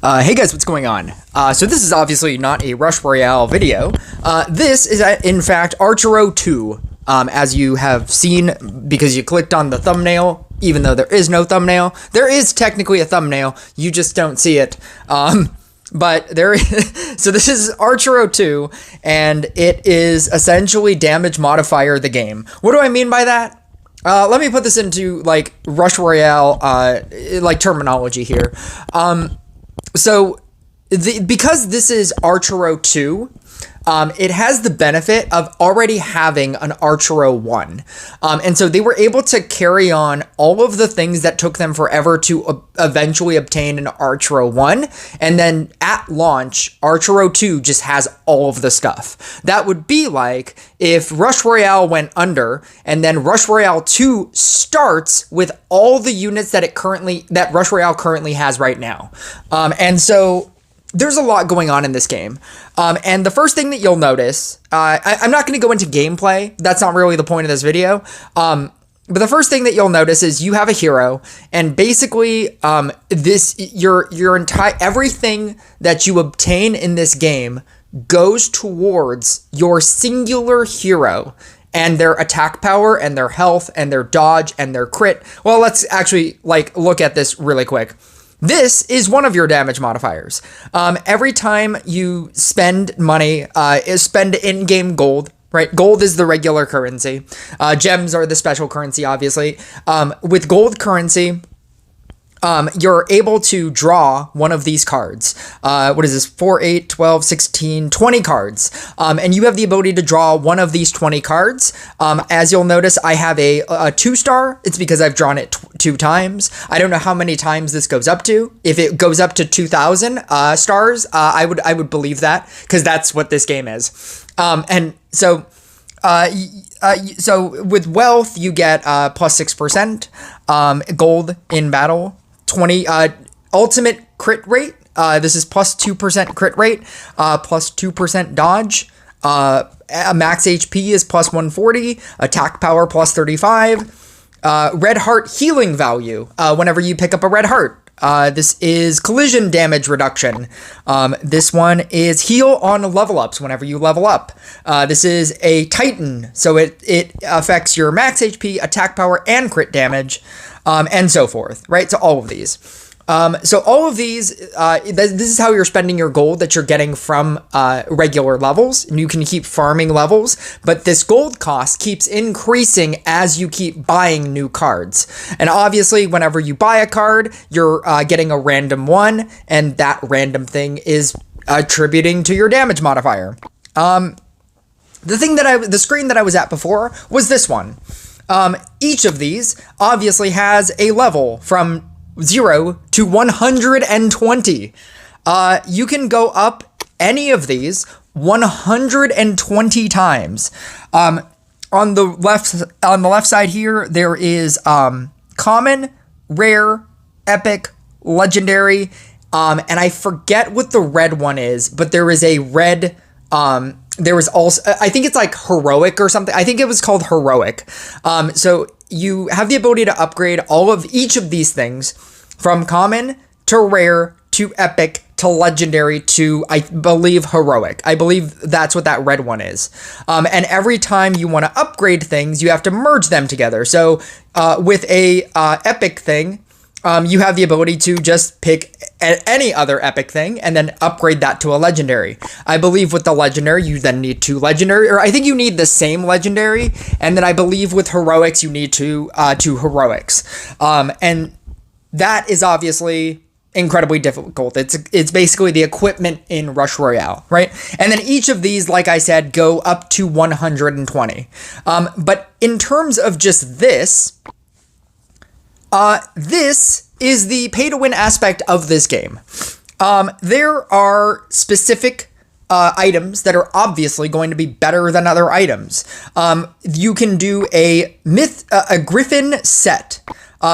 Hey guys, what's going on? So this is obviously not a Rush Royale video. This is in fact Archero 2, as you have seen because you clicked on the thumbnail, even though there is no thumbnail. There is technically a thumbnail, you just don't see it. But there is, so this is Archero 2, and it is essentially damage modifier the game. What do I mean by that? Let me put this into like Rush Royale like terminology here. So because this is Archero 2, it has the benefit of already having an Archero 1. And so they were able to carry on all of the things that took them forever to eventually obtain an Archero 1. And then at launch, Archero 2 just has all of the stuff. That would be like if Rush Royale went under and then Rush Royale 2 starts with all the units that Rush Royale currently has right now. And so there's a lot going on in this game. And the first thing that you'll notice, I'm not going to go into gameplay. That's not really the point of this video. But the first thing that you'll notice is you have a hero, and basically, your entire everything that you obtain in this game goes towards your singular hero and their attack power and their health and their dodge and their crit. Well, let's actually look at this really quick. This is one of your damage modifiers. Every time you spend money, spend in-game gold, right? Gold is the regular currency. Gems are the special currency, obviously. With gold currency, you're able to draw one of these cards. What is this? 4, 8, 12, 16, 20 cards. And you have the ability to draw one of these 20 cards. As you'll notice, I have a 2-star. It's because I've drawn it 2 times. I don't know how many times this goes up to. If it goes up to 2,000 stars, I would believe that, because that's what this game is. And so with wealth, you get plus 6% gold in battle. 20 ultimate crit rate. This is plus 2% crit rate, plus 2% dodge. Max HP is plus 140. Attack power plus 35. Red heart healing value. Whenever you pick up a red heart. This is collision damage reduction. This one is heal on level ups whenever you level up. This is a Titan, so it affects your max HP, attack power, and crit damage, and so forth, right? So all of these. So all of these, this is how you're spending your gold that you're getting from regular levels, and you can keep farming levels, but this gold cost keeps increasing as you keep buying new cards. And obviously, whenever you buy a card, you're getting a random one, and that random thing is attributing to your damage modifier. The screen that I was at before was this one. Each of these obviously has a level from 0 to 120. You can go up any of these 120 times. On the left side here, there is common, rare, epic, legendary, and I forget what the red one is, but there is a red. There was also, I think it's like heroic or something. I think it was called heroic. So you have the ability to upgrade each of these things from common to rare to epic to legendary to, I believe, heroic. I believe that's what that red one is. And every time you want to upgrade things, you have to merge them together. So with a epic thing, you have the ability to just pick any other epic thing and then upgrade that to a legendary. I believe with the legendary, you then need 2 legendary, or I think you need the same legendary. And then I believe with heroics, you need 2 heroics. And that is obviously incredibly difficult. It's basically the equipment in Rush Royale, right? And then each of these, like I said, go up to 120. But in terms of just this is the pay-to-win aspect of this game. There are specific items that are obviously going to be better than other items. You can do a Griffin set.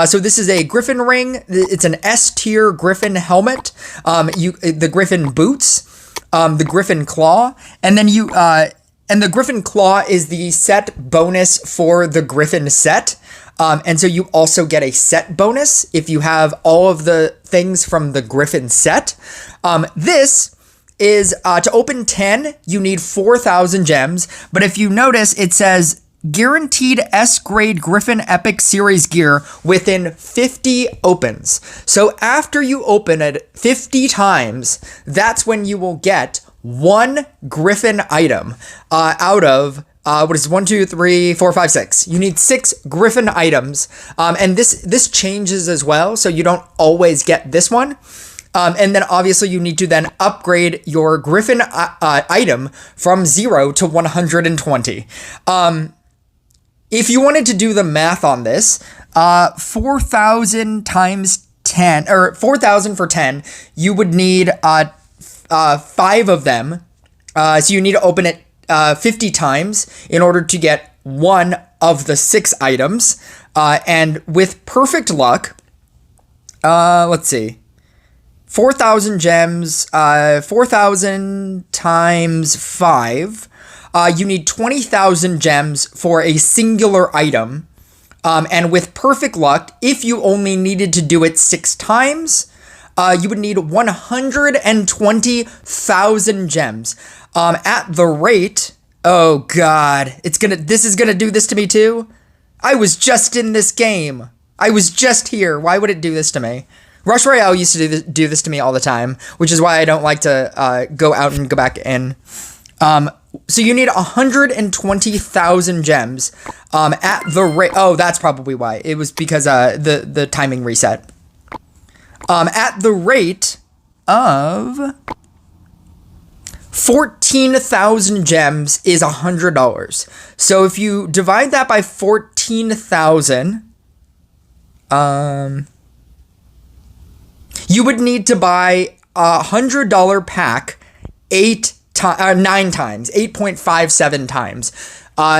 So this is a Griffin ring. It's an S-tier Griffin helmet. The Griffin boots, the Griffin claw, and then and the Griffin claw is the set bonus for the Griffin set. And so you also get a set bonus if you have all of the things from the Griffin set. This is to open 10, you need 4,000 gems. But if you notice, it says guaranteed S-grade Griffin Epic Series gear within 50 opens. So after you open it 50 times, that's when you will get one Griffin item out of what is 1, 2, 3, 4, 5, 6. You need 6 Griffin items. And this changes as well, so you don't always get this one. And then obviously you need to then upgrade your Griffin item from 0 to 120. If you wanted to do the math on this, 4,000 times 10, or 4,000 for 10, you would need 5 of them. So you need to open it 50 times in order to get one of the 6 items. And with perfect luck, let's see. 4,000 gems, 4,000 times 5. You need 20,000 gems for a singular item. And with perfect luck, if you only needed to do it 6 times, you would need 120,000 gems. At the rate, oh god, this is gonna do this to me too? I was just in this game. I was just here. Why would it do this to me? Rush Royale used to do this to me all the time, which is why I don't like to go out and go back in. So you need 120,000 gems at the rate. Oh, that's probably why. It was because the timing reset. At the rate of 14,000 gems is $100. So if you divide that by 14,000, you would need to buy a $100 pack 9 times, 8.57 times.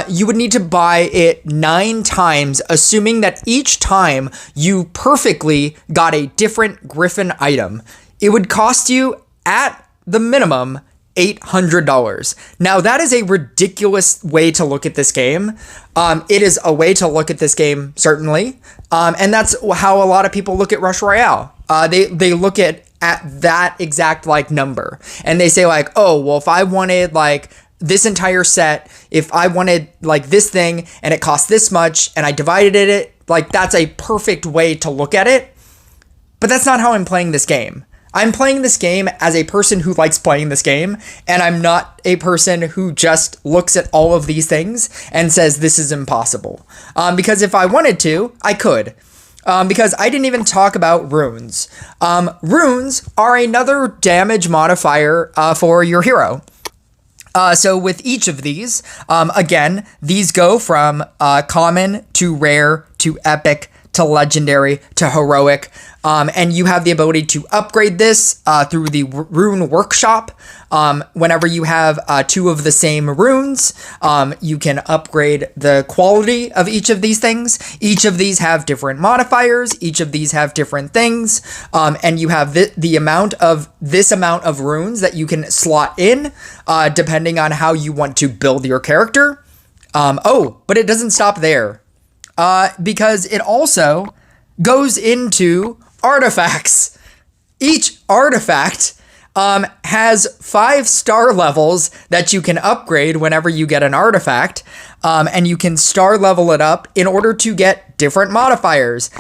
You would need to buy it 9 times, assuming that each time you perfectly got a different Griffin item. It would cost you, at the minimum, $800. Now, that is a ridiculous way to look at this game. It is a way to look at this game, certainly. And that's how a lot of people look at Rush Royale. They look at that exact number, and they say oh, well, if I wanted this entire set, if I wanted this thing and it cost this much and I divided it, that's a perfect way to look at it. But that's not how I'm playing this game. I'm playing this game as a person who likes playing this game, and I'm not a person who just looks at all of these things and says this is impossible. Because if I wanted to, I could. Because I didn't even talk about runes. Runes are another damage modifier for your hero. So with each of these, again, these go from common to rare to epic to legendary to heroic. And you have the ability to upgrade this through the rune workshop. Whenever you have 2 of the same runes, you can upgrade the quality of each of these things. Each of these have different modifiers. Each of these have different things. And you have the amount of runes that you can slot in, depending on how you want to build your character. But it doesn't stop there. Because it also goes into artifacts. Each artifact has 5-star levels that you can upgrade whenever you get an artifact, and you can star level it up in order to get different modifiers.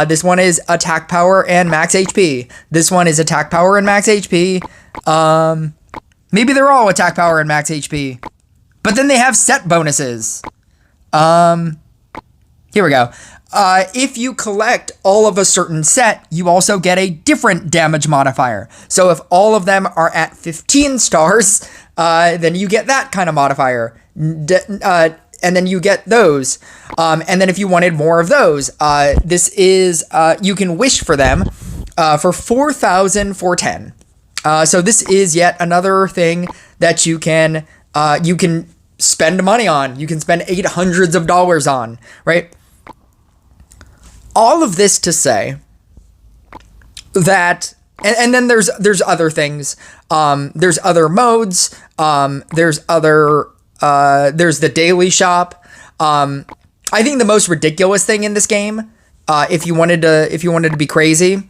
This one is attack power and max HP. This one is attack power and max HP. Maybe they're all attack power and max HP, but then they have set bonuses. Here we go. If you collect all of a certain set, you also get a different damage modifier. So if all of them are at 15 stars, then you get that kind of modifier. And then you get those. And then if you wanted more of those, this is, you can wish for them for 4,000 for 10. So this is yet another thing that you can spend money on. You can spend $800s on, right? All of this to say that, and then there's other things. There's other modes. There's the daily shop. I think the most ridiculous thing in this game, if you wanted to be crazy,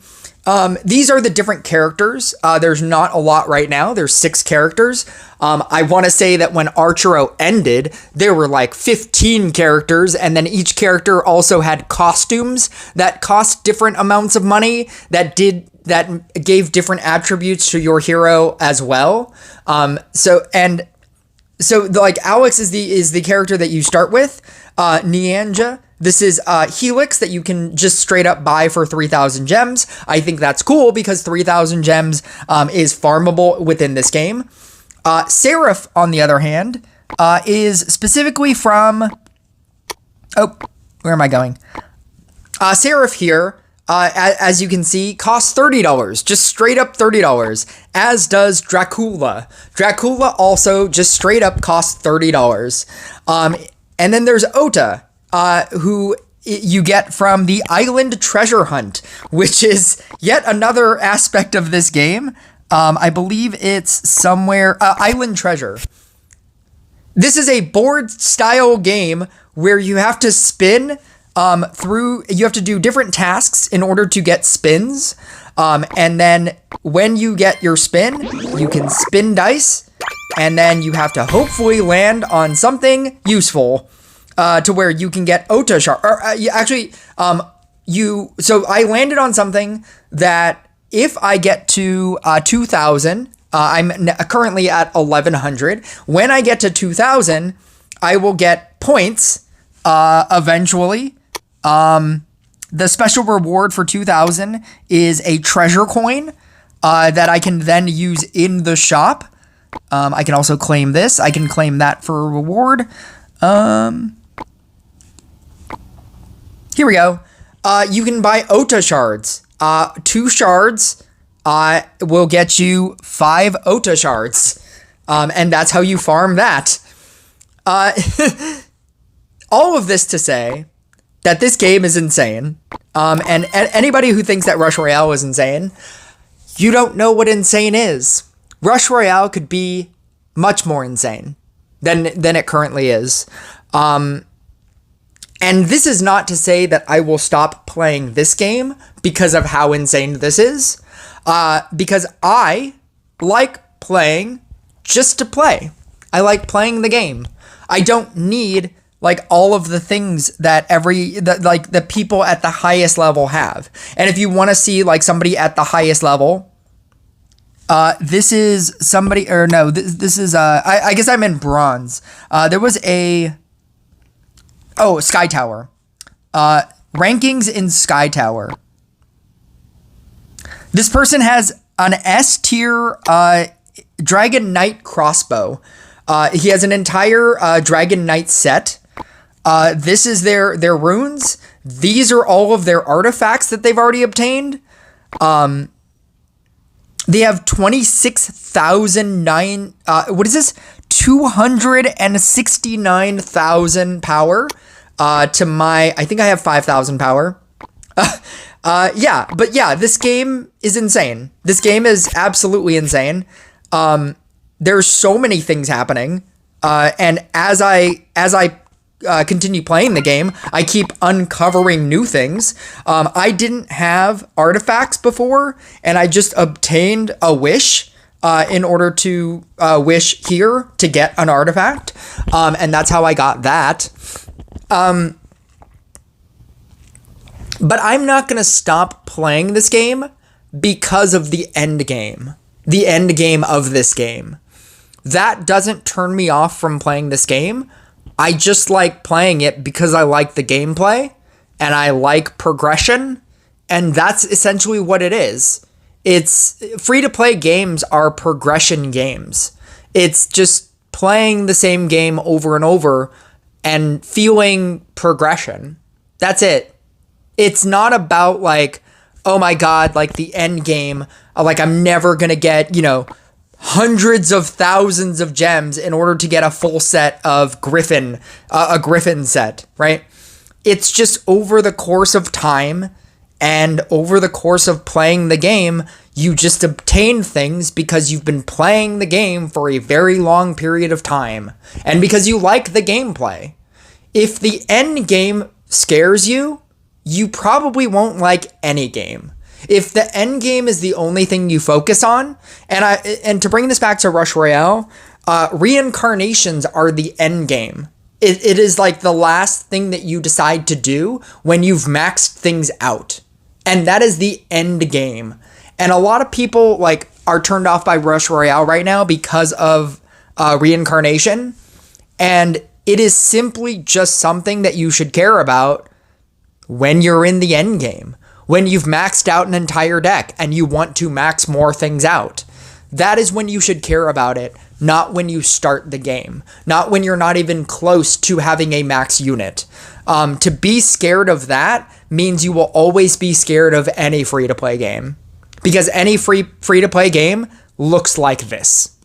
these are the different characters. There's not a lot right now. There's 6 characters. I want to say that when Archero ended, there were like 15 characters, and then each character also had costumes that cost different amounts of money that gave different attributes to your hero as well. So like Alex is the character that you start with. Nianja. This is Helix that you can just straight up buy for 3,000 gems. I think that's cool because 3,000 gems is farmable within this game. Seraph, on the other hand, is specifically from... Oh, where am I going? Seraph here, as you can see, costs $30. Just straight up $30. As does Dracula. Dracula also just straight up costs $30. And then there's Ota, who you get from the Island Treasure Hunt, which is yet another aspect of this game. I believe it's somewhere... Island Treasure. This is a board-style game where you have to spin through... You have to do different tasks in order to get spins. And then when you get your spin, you can spin dice, and then you have to hopefully land on something useful. To where you can get Ota shard. So I landed on something that if I get to 2,000, I'm currently at 1,100. When I get to 2,000, I will get points eventually. The special reward for 2,000 is a treasure coin that I can then use in the shop. I can also claim this. I can claim that for a reward. Here we go. You can buy Ota shards. 2 shards will get you 5 Ota shards. And that's how you farm that. All of this to say that this game is insane. And anybody who thinks that Rush Royale is insane, you don't know what insane is. Rush Royale could be much more insane than it currently is. And this is not to say that I will stop playing this game because of how insane this is. Because I like playing just to play. I like playing the game. I don't need like all of the things that the people at the highest level have. And if you want to see like somebody at the highest level, this is somebody, or no, this is, I guess I'm in bronze. There was Sky Tower. Rankings in Sky Tower. This person has an S tier Dragon Knight crossbow. He has an entire Dragon Knight set. This is their runes. These are all of their artifacts that they've already obtained. They have 26,009. What is this? 269,000 power. To my, I think I have 5,000 power. This game is insane. This game is absolutely insane. There's so many things happening. And as I continue playing the game, I keep uncovering new things. I didn't have artifacts before, and I just obtained a wish in order to wish here to get an artifact. And that's how I got that. But I'm not going to stop playing this game because of the end game. The end game of this game. That doesn't turn me off from playing this game. I just like playing it because I like the gameplay and I like progression, and that's essentially what it is. It's free-to-play games are progression games. It's just playing the same game over and over and feeling progression. That's it. It's not about like, oh my God, like the end game, like I'm never gonna get, hundreds of thousands of gems in order to get a full set of Griffin, a Griffin set, right? It's just over the course of time and over the course of playing the game, you just obtain things because you've been playing the game for a very long period of time and because you like the gameplay. If the end game scares you, you probably won't like any game. If the end game is the only thing you focus on, and to bring this back to Rush Royale, reincarnations are the end game. It is like the last thing that you decide to do when you've maxed things out. And that is the end game. And a lot of people like are turned off by Rush Royale right now because of reincarnation. And it is simply just something that you should care about when you're in the end game. When you've maxed out an entire deck and you want to max more things out. That is when you should care about it, not when you start the game. Not when you're not even close to having a max unit. To be scared of that means you will always be scared of any free-to-play game. Because any free-to-play game looks like this.